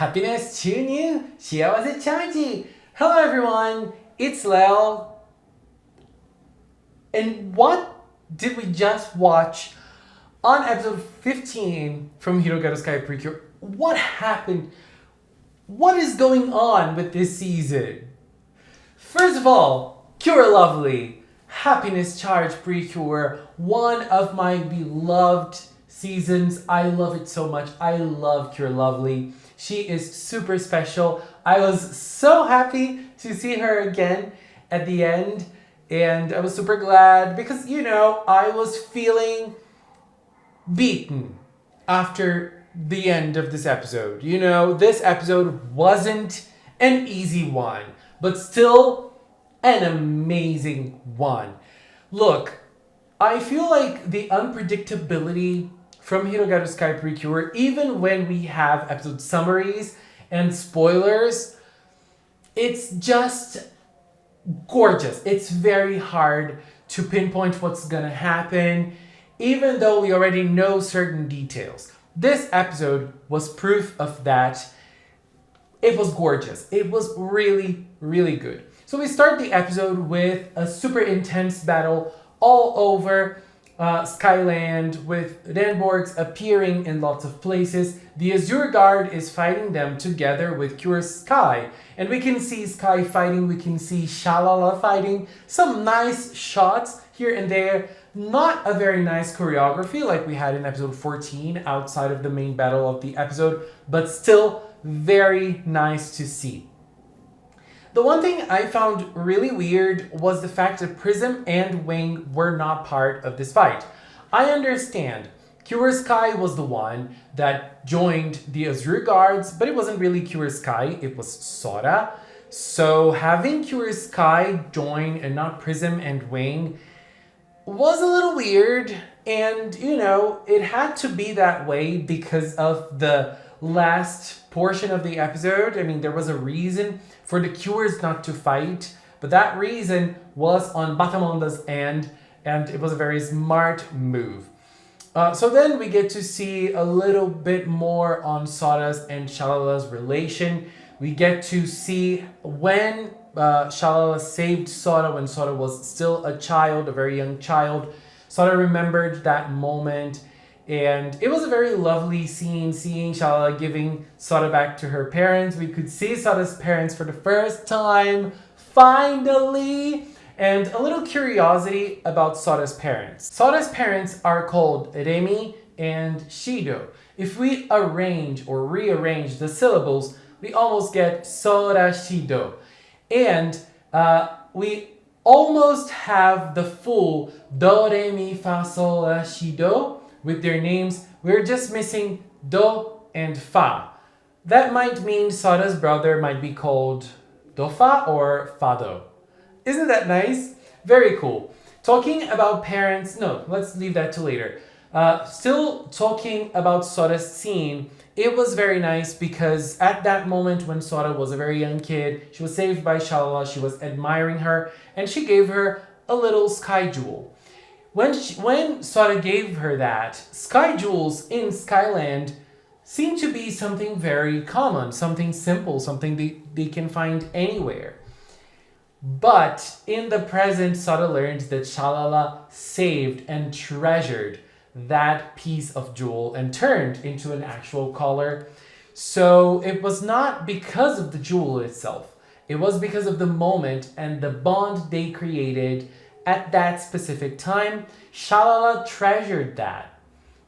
Happiness to new, 幸せチャージ. Hello everyone, it's Lel. And what did we just watch on episode 15 from Hirogaru Sky PreCure? What happened? What is going on with this season? First of all, Cure Lovely, Happiness Charge PreCure, one of my beloved seasons. I love it so much. I love Cure Lovely. She is super special. I was so happy to see her again at the end. And I was super glad because, I was feeling beaten after the end of this episode. This episode wasn't an easy one, but still an amazing one. Look, I feel like the unpredictability from Hirogaru Sky PreCure, even when we have episode summaries and spoilers, it's just gorgeous. It's very hard to pinpoint what's gonna happen, even though we already know certain details. This episode was proof of that. It was gorgeous. It was really, really good. So we start the episode with a super intense battle all over Skyland, with Renborgs appearing in lots of places. The Azure Guard is fighting them together with Cure Sky. And we can see Sky fighting, we can see Shalala fighting. Some nice shots here and there. Not a very nice choreography like we had in episode 14 outside of the main battle of the episode, but still very nice to see. The one thing I found really weird was the fact that Prism and Wing were not part of this fight. I understand Cure Sky was the one that joined the Azure Guards, but it wasn't really Cure Sky, it was Sora. So having Cure Sky join and not Prism and Wing was a little weird, and it had to be that way because of the last portion of the episode. I mean, there was a reason for the Cures not to fight, but that reason was on Batamonda's end, and it was a very smart move. So then we get to see a little bit more on Sora's and Shalala's relation. We get to see when Shalala saved Sora when Sora was still a child, a very young child. Sora remembered that moment, and it was a very lovely scene, seeing Shalala giving Sora back to her parents. We could see Sora's parents for the first time, finally! And a little curiosity about Sora's parents. Sora's parents are called Remi and Shido. If we arrange or rearrange the syllables, we almost get Sora Shido. And we almost have the full Do, Re, Mi, Fa, Sol, La, Si, Do with their names. We're just missing Do and Fa. That might mean Sora's brother might be called Dofa or Fado. Isn't that nice? Very cool. Talking about parents, no, let's leave that to later. Still talking about Sora's scene, it was very nice because at that moment when Sora was a very young kid, she was saved by Shalala, she was admiring her, and she gave her a little sky jewel. When Sora gave her that, sky jewels in Skyland seem to be something very common, something simple, something they can find anywhere. But in the present, Sora learned that Shalala saved and treasured that piece of jewel and turned into an actual collar. So it was not because of the jewel itself. It was because of the moment and the bond they created at that specific time. Shalala treasured that.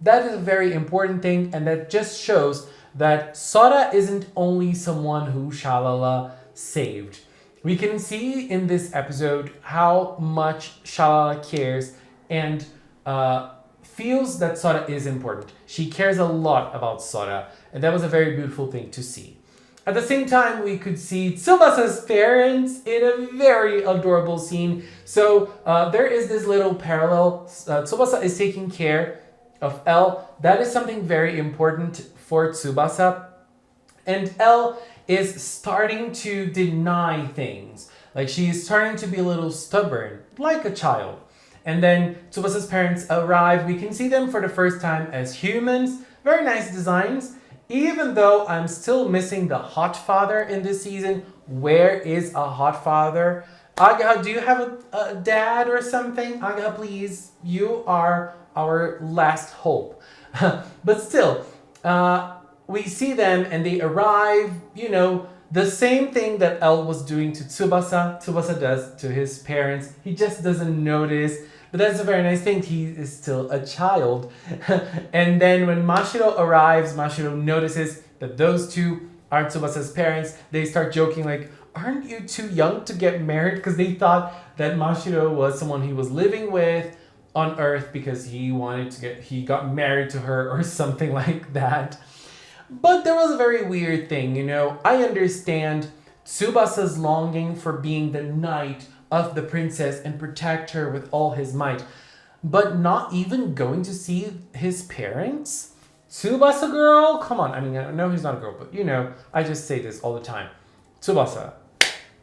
That is a very important thing, and that just shows that Sora isn't only someone who Shalala saved. We can see in this episode how much Shalala cares and feels that Sora is important. She cares a lot about Sora, and that was a very beautiful thing to see. At the same time, we could see Tsubasa's parents in a very adorable scene. So there is this little parallel. Tsubasa is taking care of Elle. That is something very important for Tsubasa. And Elle is starting to deny things. Like, she is starting to be a little stubborn, like a child. And then Tsubasa's parents arrive. We can see them for the first time as humans. Very nice designs. Even though I'm still missing the hot father in this season, where is a hot father? Aga, do you have a dad or something? Aga, please, you are our last hope. But still, we see them and they arrive, the same thing that El was doing to Tsubasa does to his parents. He just doesn't notice. But that's a very nice thing. He is still a child. And then when Mashiro arrives, Mashiro notices that those two are Tsubasa's parents. They start joking like, aren't you too young to get married? Because they thought that Mashiro was someone he was living with on Earth because he got married to her or something like that. But there was a very weird thing, I understand Tsubasa's longing for being the knight of the princess and protect her with all his might, but not even going to see his parents? Tsubasa girl? Come on. I mean, I know he's not a girl, but I just say this all the time. Tsubasa,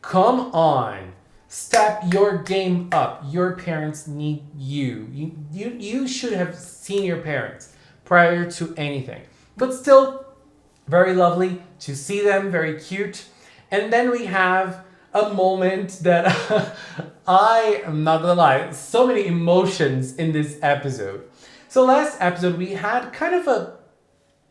come on. Step your game up. Your parents need you. You should have seen your parents prior to anything. But still, very lovely to see them, very cute. And then we have a moment that I am not gonna lie, so many emotions in this episode. So last episode we had kind of a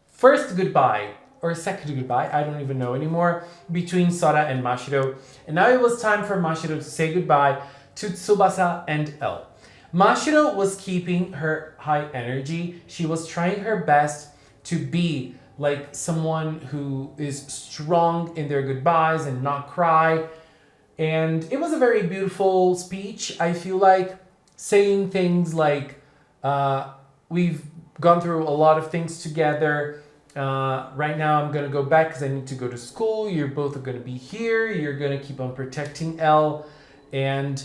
first goodbye or second goodbye, I don't even know anymore, between Sora and Mashiro. And now it was time for Mashiro to say goodbye to Tsubasa and El. Mashiro was keeping her high energy. She was trying her best to be like someone who is strong in their goodbyes and not cry. And it was a very beautiful speech. I feel like saying things like, we've gone through a lot of things together. Right now I'm going to go back because I need to go to school. You're both going to be here. You're going to keep on protecting Elle. And,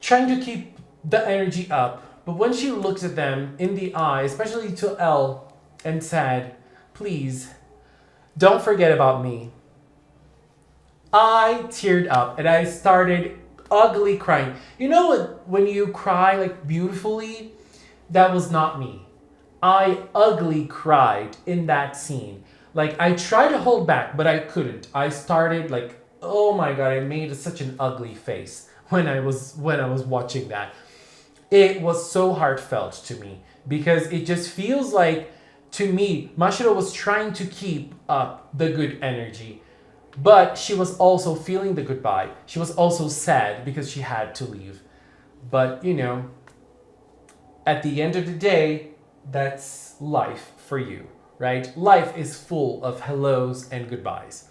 trying to keep the energy up. But when she looked at them in the eye, especially to Elle, and said, please, don't forget about me, I teared up and I started ugly crying. You know what? When you cry like beautifully, that was not me. I ugly cried in that scene. Like I tried to hold back, but I couldn't. I started like, oh my god, I made such an ugly face when I was watching that. It was so heartfelt to me because it just feels like, to me, Mashiro was trying to keep up the good energy. But she was also feeling the goodbye. She was also sad because she had to leave. But, at the end of the day, that's life for you, right? Life is full of hellos and goodbyes.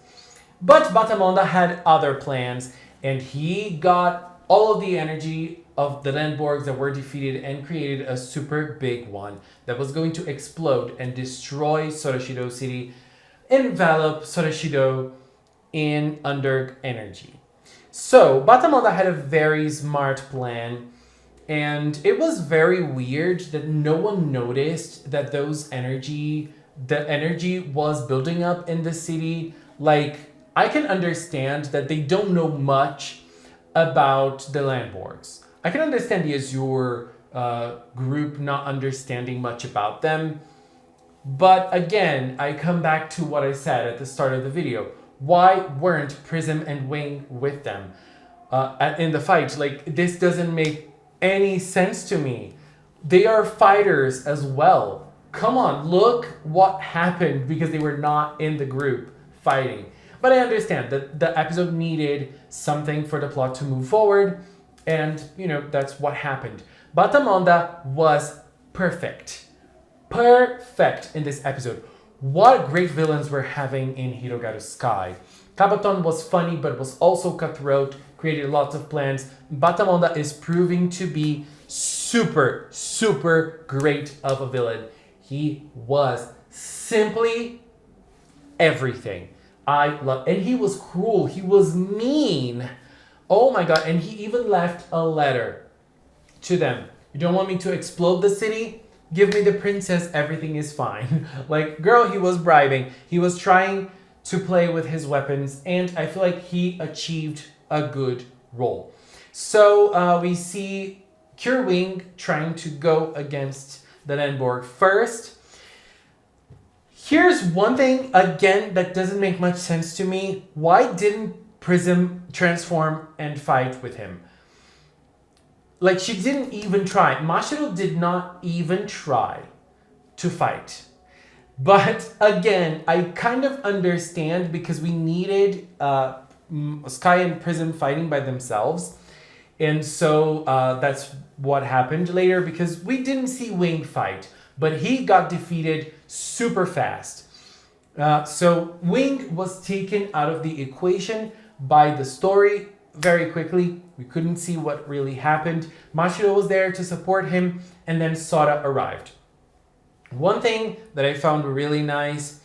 But Batamonda had other plans, and he got all of the energy of the Landborgs that were defeated and created a super big one that was going to explode and destroy Sorashido City, envelop Sorashido in under energy. So Batamonda had a very smart plan, and it was very weird that no one noticed that the energy was building up in the city. Like, I can understand that they don't know much about the Landborgs. I can understand the Azure group not understanding much about them. But again, I come back to what I said at the start of the video. Why weren't Prism and Wing with them in the fight? Like, this doesn't make any sense to me. They are fighters as well. Come on, look what happened because they were not in the group fighting. But I understand that the episode needed something for the plot to move forward, and, that's what happened. Batamonda was perfect. Perfect in this episode. What great villains we're having in Hirogaru Sky. Kabaton was funny, but was also cutthroat, created lots of plans. Batamonda is proving to be super, super great of a villain. He was simply everything. And he was cruel, he was mean. Oh my god, and he even left a letter to them. You don't want me to explode the city? Give me the princess, everything is fine. Like, girl, he was bribing. He was trying to play with his weapons, and I feel like he achieved a good role. So we see Cure Wing trying to go against the Landborg first. Here's one thing, again, that doesn't make much sense to me. Why didn't Prism transform and fight with him? Like, she didn't even try. Mashiro did not even try to fight. But again, I kind of understand because we needed Sky and Prism fighting by themselves. And so that's what happened later because we didn't see Wing fight. But he got defeated super fast. So Wing was taken out of the equation by the story very quickly. We couldn't see what really happened. Mashiro was there to support him, and then Sora arrived. One thing that I found really nice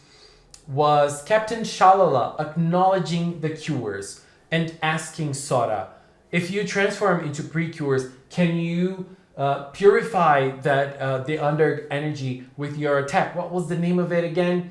was Captain Shalala acknowledging the cures and asking Sora, if you transform into PreCures, can you purify the under energy with your attack? What was the name of it again?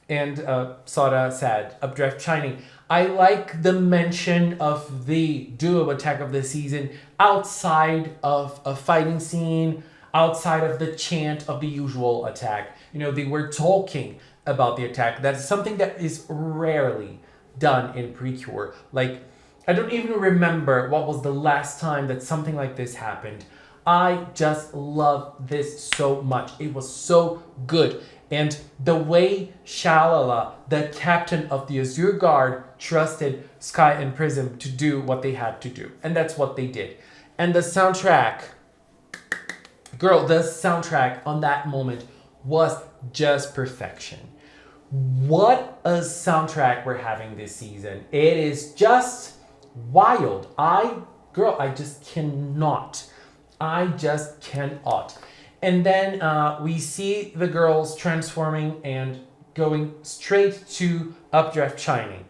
And Sora said, Updraft Shining. I like the mention of the duo attack of the season outside of a fighting scene, outside of the chant of the usual attack. You know, they were talking about the attack. That's something that is rarely done in PreCure. Like, I don't even remember what was the last time that something like this happened. I just love this so much. It was so good. And the way Shalala, the captain of the Azure Guard, trusted Sky and Prism to do what they had to do. And that's what they did. And the soundtrack, girl, the soundtrack on that moment was just perfection. What a soundtrack we're having this season. It is just wild. I just cannot. And then we see the girls transforming and going straight to Updraft Shining.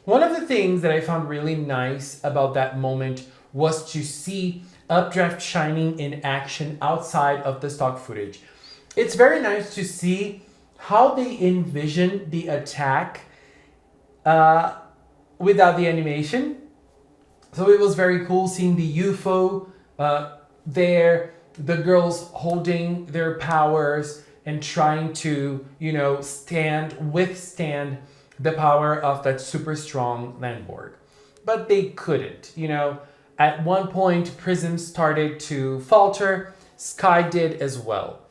One of the things that I found really nice about that moment was to see Updraft Shining in action outside of the stock footage. It's very nice to see how they envision the attack without the animation. So it was very cool seeing the UFO there, the girls holding their powers and trying to, withstand the power of that super strong Landborg. But they couldn't, At one point, Prism started to falter. Sky did as well.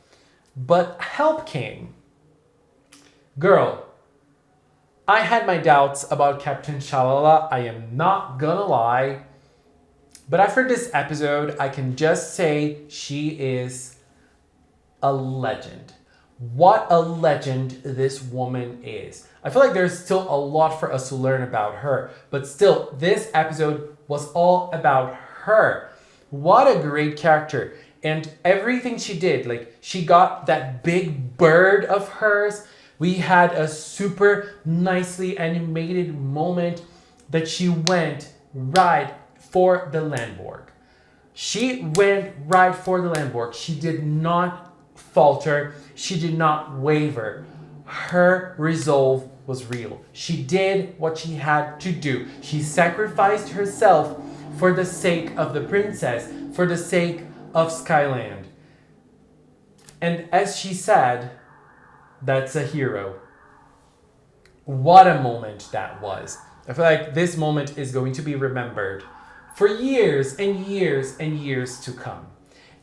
But help came. Girl, I had my doubts about Captain Shalala. I am not gonna lie. But after this episode, I can just say she is a legend. What a legend this woman is. I feel like there's still a lot for us to learn about her. But still, this episode was all about her. What a great character. And everything she did, like she got that big bird of hers. We had a super nicely animated moment that she went right for the Landborg. She went right for the Landborg. She did not falter. She did not waver. Her resolve was real. She did what she had to do. She sacrificed herself for the sake of the princess, for the sake of Skyland. And as she said, that's a hero. What a moment that was. I feel like this moment is going to be remembered for years and years and years to come.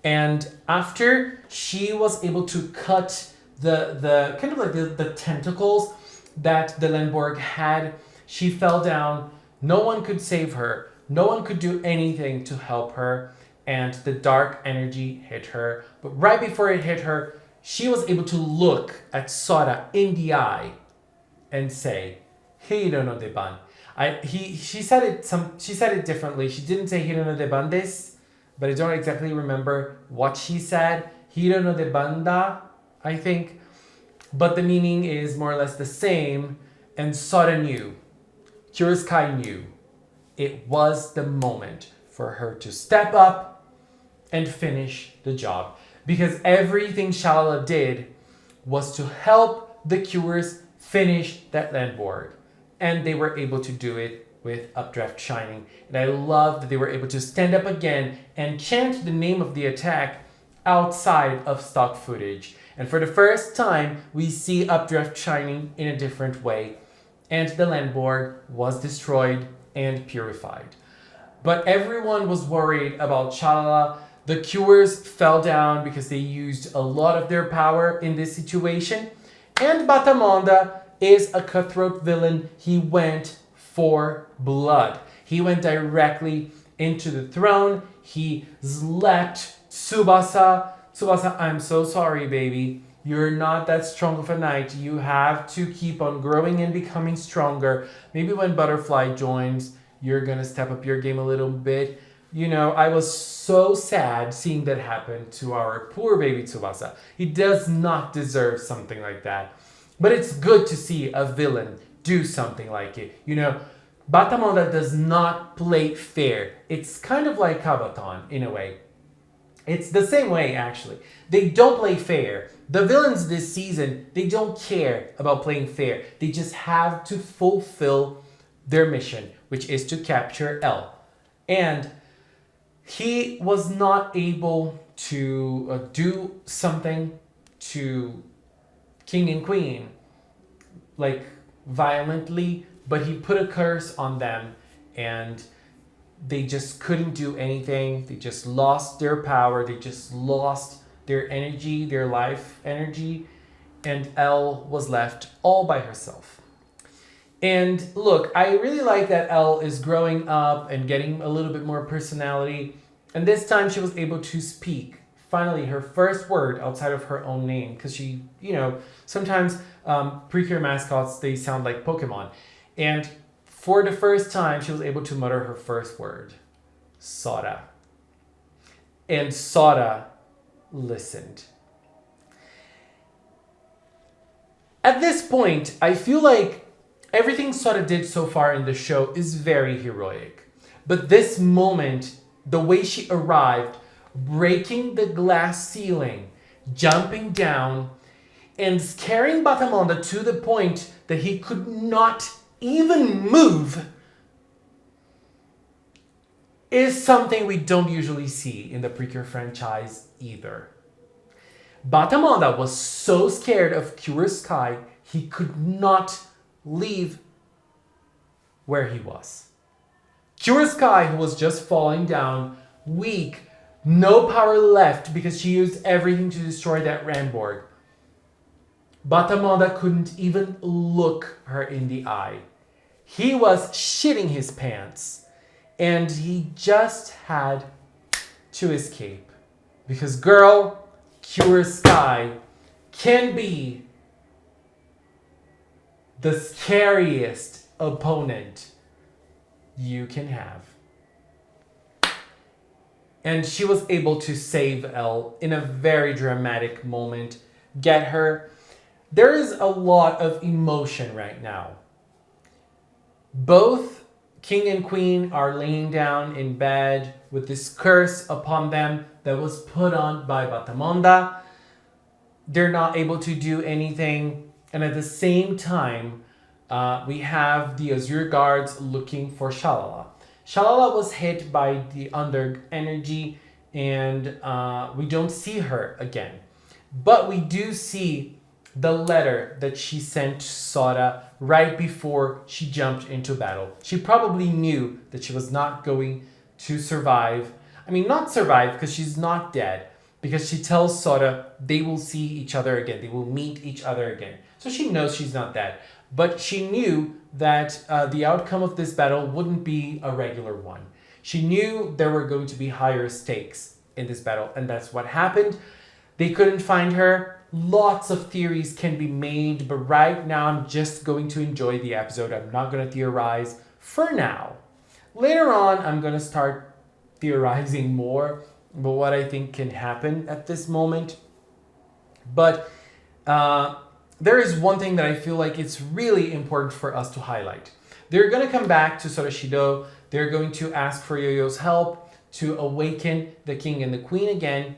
And after she was able to cut the kind of like the tentacles that the Landborg had, she fell down. No one could save her. No one could do anything to help her. And the dark energy hit her. But right before it hit her, she was able to look at Sora in the eye and say, Hiro no deban. She said it differently. She didn't say Hiro no deban desu, but I don't exactly remember what she said. Hiro no debanda, I think. But the meaning is more or less the same. And Sora knew. Kuroskai knew. It was the moment for her to step up and finish the job. Because everything Shalala did was to help the Cures finish that Landborg. And they were able to do it with Updraft Shining. And I love that they were able to stand up again and chant the name of the attack outside of stock footage. And for the first time, we see Updraft shining in a different way, and the landboard was destroyed and purified. But everyone was worried about Shalala. The Cures fell down because they used a lot of their power in this situation. And Batamonda is a cutthroat villain. He went for blood. He went directly into the throne. He slapped Tsubasa. Tsubasa, I'm so sorry, baby. You're not that strong of a knight. You have to keep on growing and becoming stronger. Maybe when Butterfly joins, you're gonna step up your game a little bit. You know, I was so sad seeing that happen to our poor baby Tsubasa. He does not deserve something like that. But it's good to see a villain do something like it. You know, Batamonda does not play fair. It's kind of like Kabaton in a way. It's the same way, actually. They don't play fair. The villains this season, they don't care about playing fair. They just have to fulfill their mission, which is to capture L. And he was not able to do something to King and Queen, like violently, but he put a curse on them and they just couldn't do anything. They just lost their power. They just lost their energy, their life energy, and Elle was left all by herself. And look, I really like that Elle is growing up and getting a little bit more personality. And this time she was able to speak, finally, her first word outside of her own name. Because she, you know, sometimes PreCure mascots, they sound like Pokemon. And for the first time, she was able to mutter her first word, Sora. And Sora listened. At this point, I feel like everything Sora did so far in the show is very heroic. But this moment, the way she arrived, breaking the glass ceiling, jumping down, and scaring Batamonda to the point that he could not even move, is something we don't usually see in the PreCure franchise either. Batamonda was so scared of Cure Sky, he could not leave where he was. Cure Sky, who was just falling down, weak, no power left because she used everything to destroy that Ramboard. Batamonda couldn't even look her in the eye. He was shitting his pants. And he just had to escape. Because girl, Cure Sky can be the scariest opponent you can have. And she was able to save Elle in a very dramatic moment. Get her. There is a lot of emotion right now. Both King and Queen are laying down in bed with this curse upon them that was put on by Batamonda. They're not able to do anything. And at the same time, we have the Azure Guards looking for Shalala. Shalala was hit by the Under energy and we don't see her again. But we do see the letter that she sent to Sora right before she jumped into battle. She probably knew that she was not going to survive. I mean, not survive because she's not dead. Because she tells Sora they will see each other again. They will meet each other again. So she knows she's not dead. But she knew that the outcome of this battle wouldn't be a regular one. She knew there were going to be higher stakes in this battle. And that's what happened. They couldn't find her. Lots of theories can be made, but right now I'm just going to enjoy the episode. I'm not going to theorize for now. Later on, I'm going to start theorizing more about what I think can happen at this moment. But there is one thing that I feel like it's really important for us to highlight. They're going to come back to Soroshido. They're going to ask for Yo-Yo's help to awaken the king and the queen again.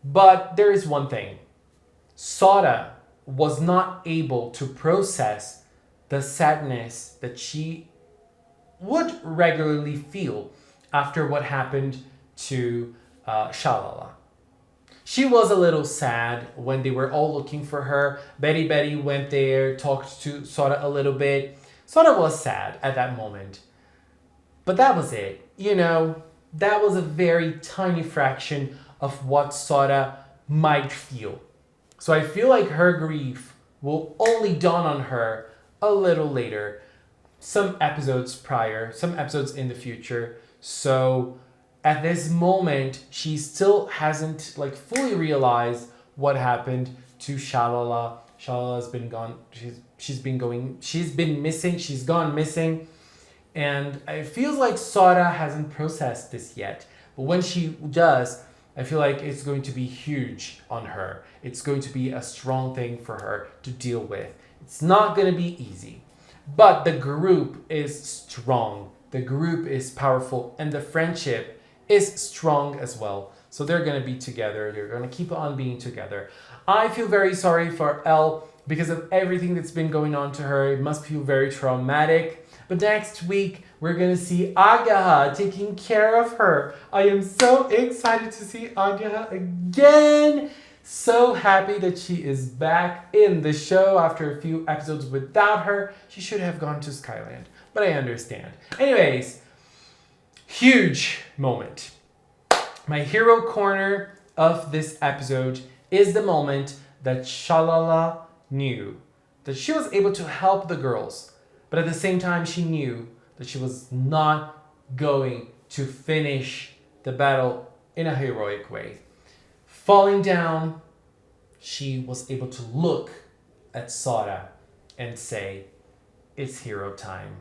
But there is one thing. Sora was not able to process the sadness that she would regularly feel after what happened to Shalala. She was a little sad when they were all looking for her. Betty went there, talked to Sora a little bit. Sora was sad at that moment. But that was it. That was a very tiny fraction of what Sora might feel. So I feel like her grief will only dawn on her a little later, some episodes prior, some episodes in the future. So at this moment, she still hasn't fully realized what happened to Shalala. Shalala's been gone. She's been missing. She's gone missing. And it feels like Sora hasn't processed this yet. But when she does, I feel like it's going to be huge on her. It's going to be a strong thing for her to deal with. It's not going to be easy. But the group is strong. The group is powerful. And the friendship is strong as well. So they're going to be together. They're going to keep on being together. I feel very sorry for Elle because of everything that's been going on to her. It must feel very traumatic. But next week, we're going to see Agaha taking care of her. I am so excited to see Agaha again. So happy that she is back in the show after a few episodes without her. She should have gone to Skyland, but I understand. Anyways, huge moment. My hero corner of this episode is the moment that Shalala knew that she was able to help the girls. But at the same time, she knew that she was not going to finish the battle in a heroic way. Falling down, she was able to look at Sora and say, it's hero time.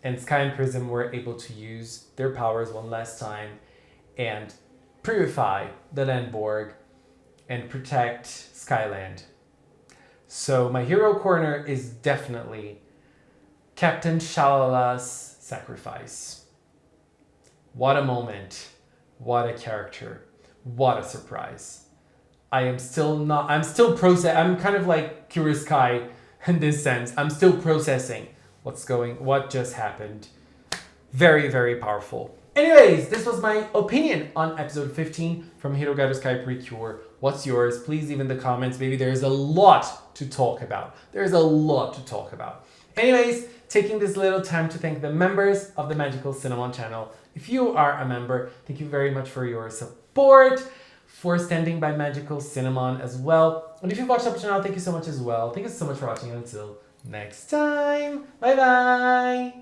And Sky and Prism were able to use their powers one last time and purify the Landborg and protect Skyland. So my hero corner is definitely Captain Shalala's sacrifice. What a moment. What a character. What a surprise. I'm kind of like Curious Kai in this sense. I'm still processing what just happened. Very, very powerful. Anyways, this was my opinion on episode 15 from Hirogaru Sky PreCure. What's yours? Please leave in the comments. Maybe there's a lot to talk about. Anyways, taking this little time to thank the members of the Magical Cinnamon channel. If you are a member, thank you very much for your support, for standing by Magical Cinnamon as well. And if you've watched up to now, thank you so much as well. Thank you so much for watching, and until next time, bye bye!